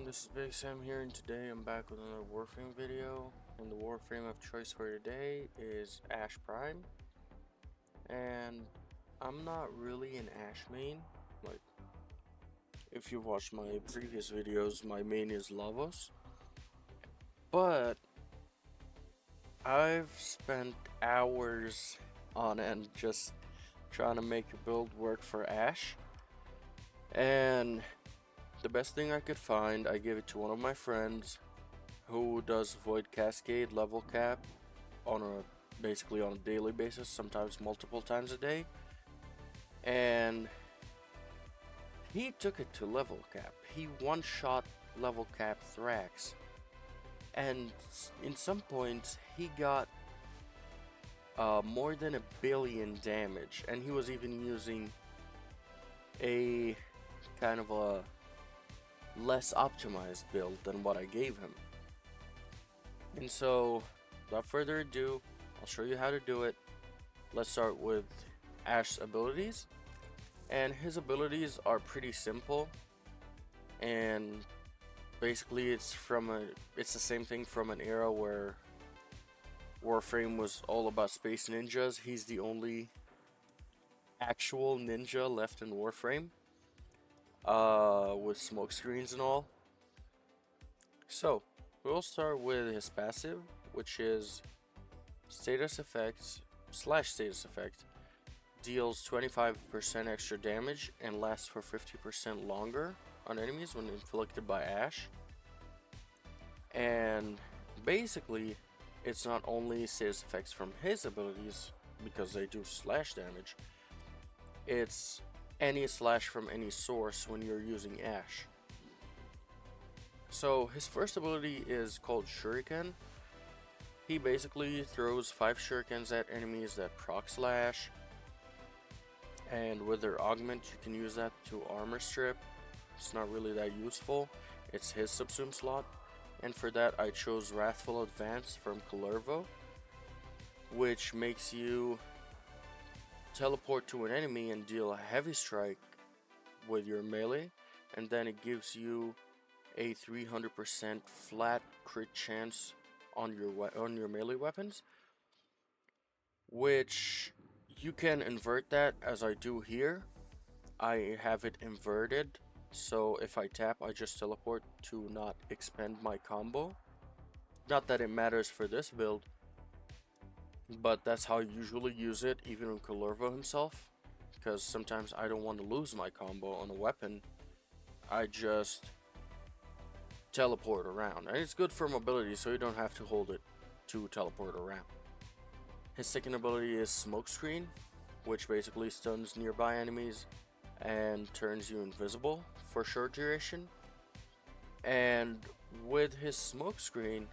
This is Big Sam here, and today I'm back with another Warframe video. And the Warframe of choice for today is Ash Prime. And I'm not really an Ash main. Like, if you've watched my previous videos, my main is Lavos. But I've spent hours on end just trying to make a build work for Ash. And the best thing I could find, I gave it to one of my friends who does Void Cascade level cap basically on a daily basis, sometimes multiple times a day. And he took it to level cap. He one-shot level cap Thrax. And in some points, he got more than 1 billion damage. And he was even using a kind of a less optimized build than what I gave him. And so, without further ado, I'll show you how to do it. Let's start with Ash's abilities. And his abilities are pretty simple. And basically it's the same thing from an era where Warframe was all about space ninjas. He's the only actual ninja left in Warframe. With smoke screens and all. So, we'll start with his passive, which is status effects /status effect. Deals 25% extra damage and lasts for 50% longer on enemies when inflicted by Ash. And basically, it's not only status effects from his abilities, because they do slash damage, it's any slash from any source when you're using Ash. So his first ability is called Shuriken. He basically throws 5 shurikens at enemies that proc slash, and with their augment you can use that to armor strip. It's not really that useful. It's his subsume slot, and for that I chose Wrathful Advance from Kullervo, which makes you teleport to an enemy and deal a heavy strike with your melee, and then it gives you a 300% flat crit chance on your melee weapons, which you can invert that as I do here. I have it inverted, so if I tap I just teleport to not expend my combo. Not that it matters for this build, but that's how I usually use it, even in Kullervo himself, because sometimes I don't want to lose my combo on a weapon. I just teleport around, and it's good for mobility, so you don't have to hold it to teleport around. His second ability is Smokescreen, which basically stuns nearby enemies and turns you invisible for short duration. And with his Smokescreen,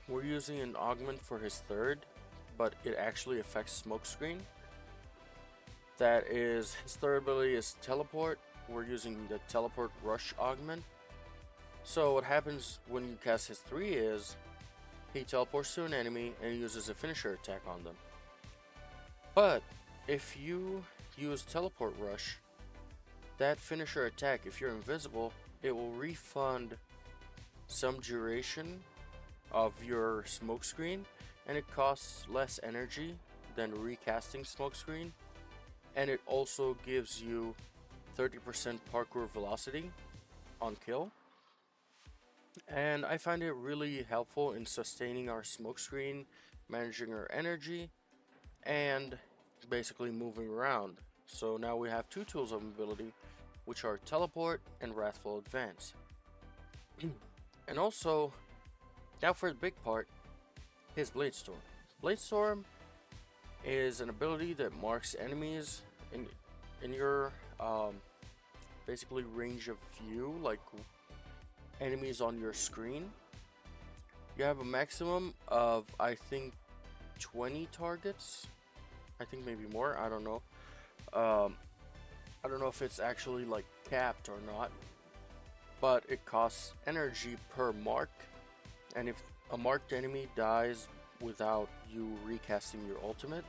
we're using an augment for his third, but it actually affects Smokescreen. That is, his third ability is Teleport. We're using the Teleport Rush augment. So what happens when you cast his 3 is, he teleports to an enemy and uses a finisher attack on them. But if you use Teleport Rush, that finisher attack, if you're invisible, it will refund some duration of your Smokescreen, and it costs less energy than recasting Smokescreen, and it also gives you 30% parkour velocity on kill. And I find it really helpful in sustaining our Smokescreen, managing our energy, and basically moving around. So now we have 2 tools of mobility, which are Teleport and Wrathful Advance. And also, now for the big part, his Bladestorm. Bladestorm is an ability that marks enemies in your basically range of view, like enemies on your screen. You have a maximum of, I think, 20 targets. I think maybe more, I don't know. I don't know if it's actually like capped or not, but it costs energy per mark, and if a marked enemy dies without you recasting your ultimate,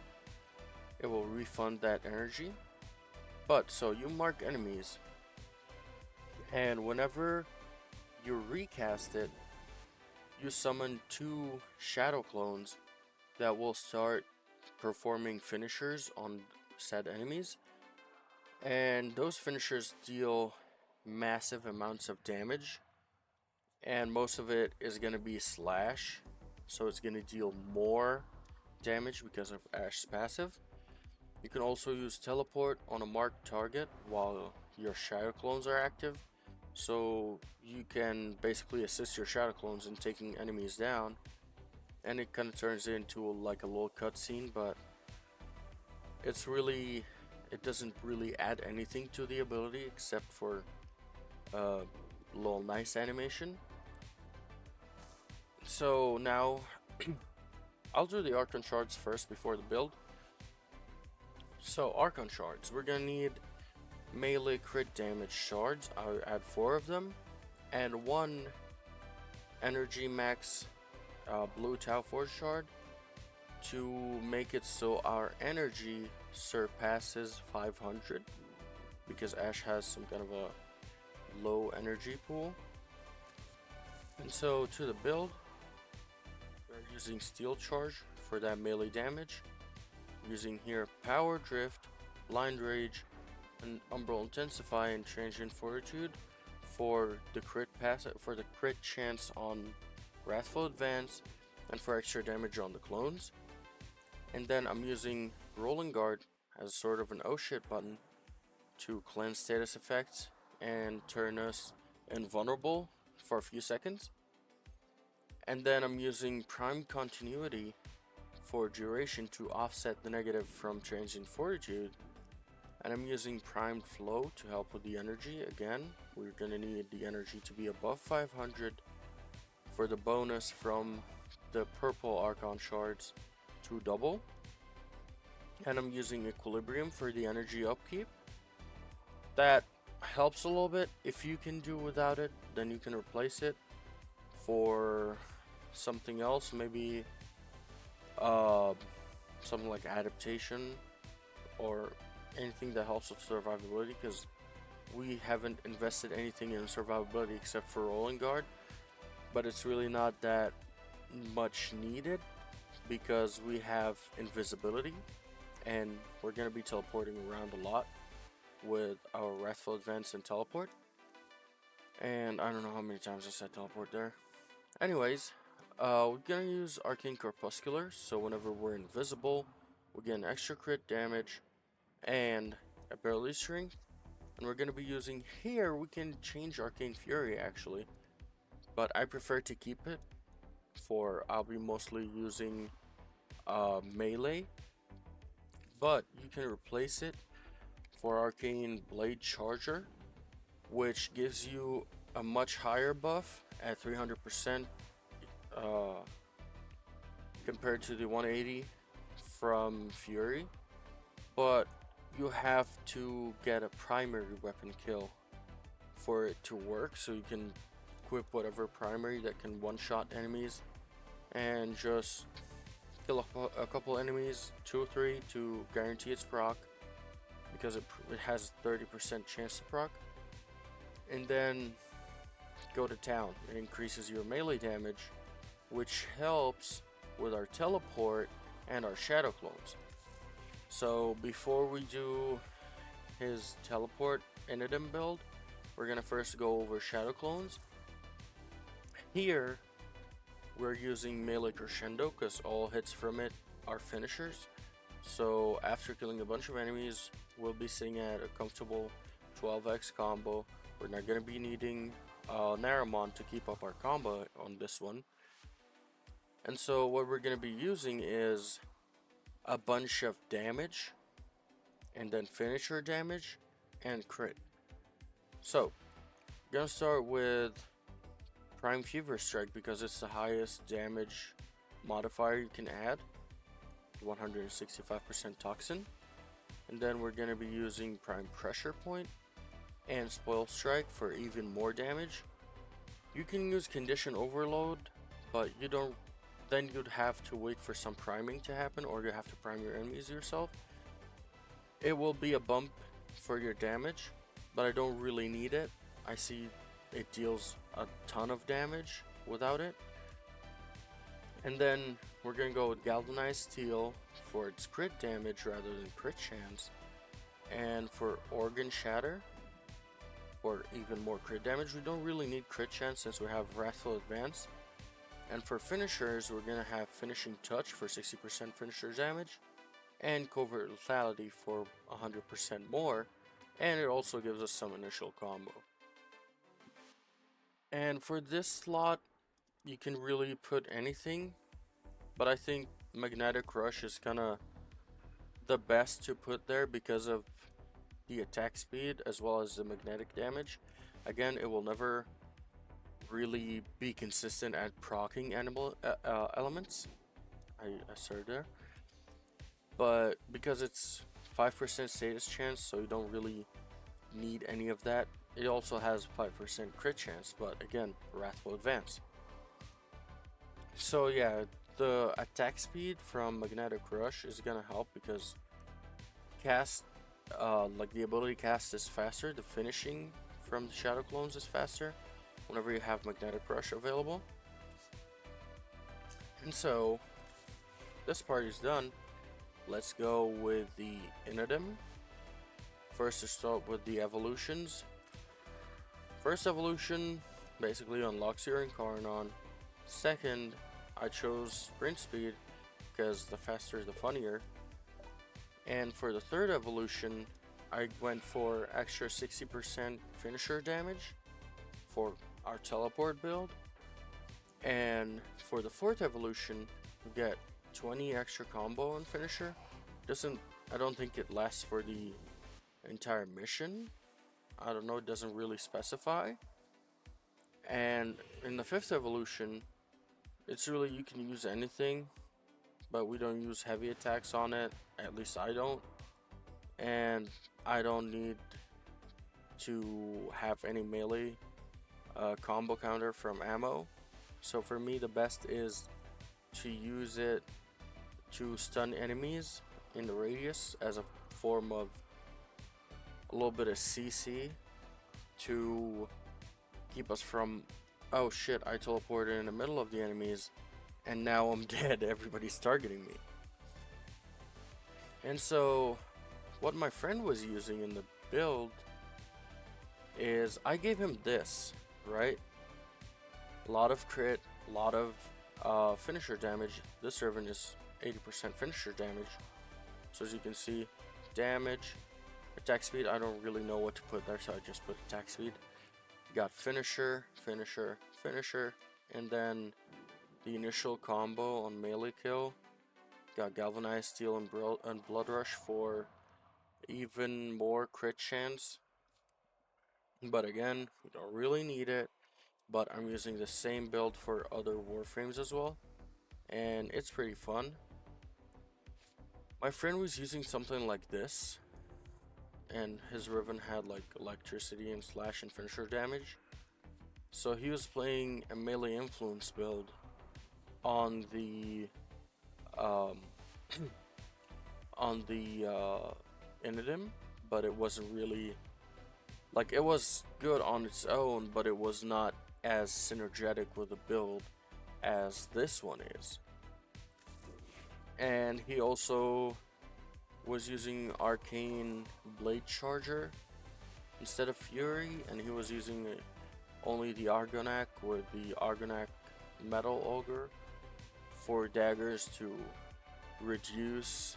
it will refund that energy. But so you mark enemies, and whenever you recast it, you summon 2 shadow clones that will start performing finishers on said enemies, and those finishers deal massive amounts of damage, and most of it is going to be slash, so it's going to deal more damage because of Ash's passive. You can also use teleport on a marked target while your shadow clones are active, so you can basically assist your shadow clones in taking enemies down, and it kind of turns into like a little cutscene, but it doesn't really add anything to the ability except for a little nice animation. So now I'll do the Arcane Shards first before the build. So Arcane Shards, we're gonna need melee crit damage shards. I'll add 4 of them, and 1 energy max blue Tau Force shard to make it so our energy surpasses 500, because Ash has some kind of a low energy pool. And so to the build, we're using Steel Charge for that melee damage, using here Power Drift, Blind Rage, and Umbral Intensify and Transient Fortitude for the crit chance on Wrathful Advance and for extra damage on the clones. And then I'm using Rolling Guard as sort of an oh shit button to cleanse status effects and turn us invulnerable for a few seconds. And then I'm using Prime Continuity for duration to offset the negative from Transient Fortitude. And I'm using Primed Flow to help with the energy. Again, we're gonna need the energy to be above 500 for the bonus from the purple Archon shards to double. And I'm using Equilibrium for the energy upkeep. That helps a little bit. If you can do without it, then you can replace it for something else, maybe something like adaptation or anything that helps with survivability, because we haven't invested anything in survivability except for Rolling Guard, but it's really not that much needed because we have invisibility and we're going to be teleporting around a lot with our Wrathful Advance and teleport. And I don't know how many times I said teleport there. Anyways, we're going to use Arcane Corpuscular, so whenever we're invisible, we get an extra crit damage and ability strength. And we're going to be using here, we can change Arcane Fury actually, but I prefer to keep it for, I'll be mostly using melee, but you can replace it for Arcane Blade Charger, which gives you a much higher buff at 300% compared to the 180 from Fury, but you have to get a primary weapon kill for it to work, so you can equip whatever primary that can one-shot enemies and just kill a couple enemies, 2 or 3, to guarantee its proc, because it has 30% chance to proc. And then go to town. It increases your melee damage, which helps with our teleport and our shadow clones. So before we do his teleport Inodem build, we're gonna first go over shadow clones. Here we're using melee crescendo because all hits from it are finishers. So after killing a bunch of enemies, we'll be sitting at a comfortable 12x combo. We're not gonna be needing Naramon to keep up our combo on this one. And so what we're gonna be using is a bunch of damage, and then finisher damage and crit. So I'm gonna start with Prime Fever Strike because it's the highest damage modifier you can add, 165% toxin. And then we're gonna be using Prime Pressure Point and Spoil Strike for even more damage. You can use Condition Overload, but you don't. Then you'd have to wait for some priming to happen, or you have to prime your enemies yourself. It will be a bump for your damage, but I don't really need it. I see it deals a ton of damage without it. And then we're gonna go with Galvanized Steel for its crit damage rather than crit chance. And for Organ Shatter, or even more crit damage, we don't really need crit chance since we have Wrathful Advance. And for finishers, we're gonna have Finishing Touch for 60% finisher damage, and Covert Lethality for 100% more, and it also gives us some initial combo. And for this slot, you can really put anything, but I think Magnetic Rush is kinda the best to put there because of the attack speed as well as the magnetic damage. Again, it will never really be consistent at proccing elements. I started there. But because it's 5% status chance, so you don't really need any of that. It also has 5% crit chance, but again, Wrathful Advance. So yeah, the attack speed from Magnetic Rush is gonna help because cast, like the ability cast is faster, the finishing from the Shadow Clones is faster whenever you have Magnetic Rush available. And so, this part is done. Let's go with the Inodem. First, to start with the evolutions. First evolution basically unlocks your Incarnon. Second, I chose Sprint Speed because the faster the funnier. And for the third evolution, I went for extra 60% finisher damage for our teleport build. And for the fourth evolution, we get 20 extra combo and finisher. I don't think it lasts for the entire mission. I don't know, it doesn't really specify. And in the fifth evolution, it's really, you can use anything, but we don't use heavy attacks on it, at least I don't. And I don't need to have any melee combo counter from ammo. So for me, the best is to use it to stun enemies in the radius as a form of a little bit of CC to keep us from, oh shit, I teleported in the middle of the enemies and now I'm dead, everybody's targeting me. And so what my friend was using in the build is I gave him this, right? A lot of crit, a lot of finisher damage. This servant is 80% finisher damage. So as you can see, damage, attack speed, I don't really know what to put there, so I just put attack speed. Got finisher, finisher, finisher, and then the initial combo on melee kill. Got Galvanized Steel and Blood Rush for even more crit chance. But again, we don't really need it. But I'm using the same build for other Warframes as well, and it's pretty fun. My friend was using something like this, and his Riven had like electricity and slash and finisher damage. So he was playing a melee influence build on the Inodem, but it wasn't really, like, it was good on its own, but it was not as synergetic with the build as this one is. And he also was using Arcane Blade Charger instead of Fury, and he was using only the Argonac with the Argonac Metal Ogre for daggers to reduce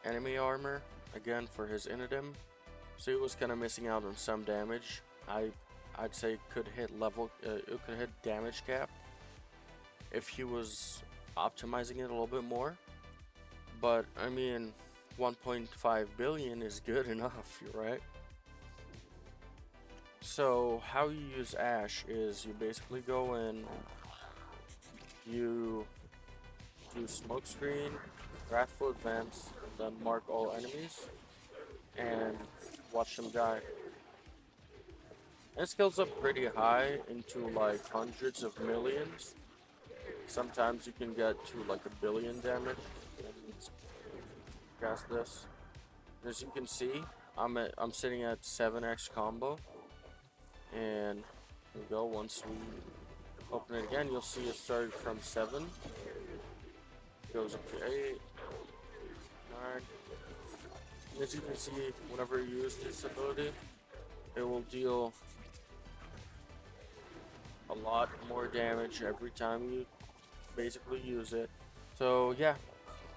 enemy armor, again for his Inodem. So he was kind of missing out on some damage. I'd say it could hit it could hit damage cap if he was optimizing it a little bit more. But I mean, 1.5 billion is good enough, right? So how you use Ash is you basically go in, you do smokescreen, Wrathful Advance, then mark all enemies, and watch them die. It scales up pretty high into like hundreds of millions. Sometimes you can get to like 1 billion damage. Cast this. As you can see, I'm sitting at 7x combo, and There we go. Once we open it again, you'll see it started from 7. Goes up to 8, 9. As you can see, whenever you use this ability, it will deal a lot more damage every time you basically use it. So yeah,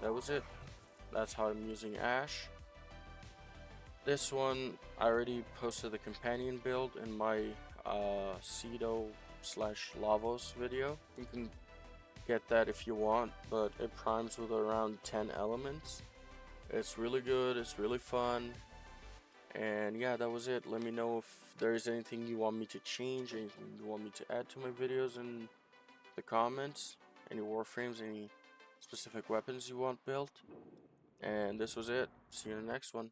that was it. That's how I'm using Ash. This one, I already posted the companion build in my Cedo/Lavos video. You can get that if you want, but it primes with around 10 elements. It's really good, it's really fun. And yeah, that was it. Let me know if there's anything you want me to change, anything you want me to add to my videos in the comments, any warframes, any specific weapons you want built. And this was it. See you in the next one.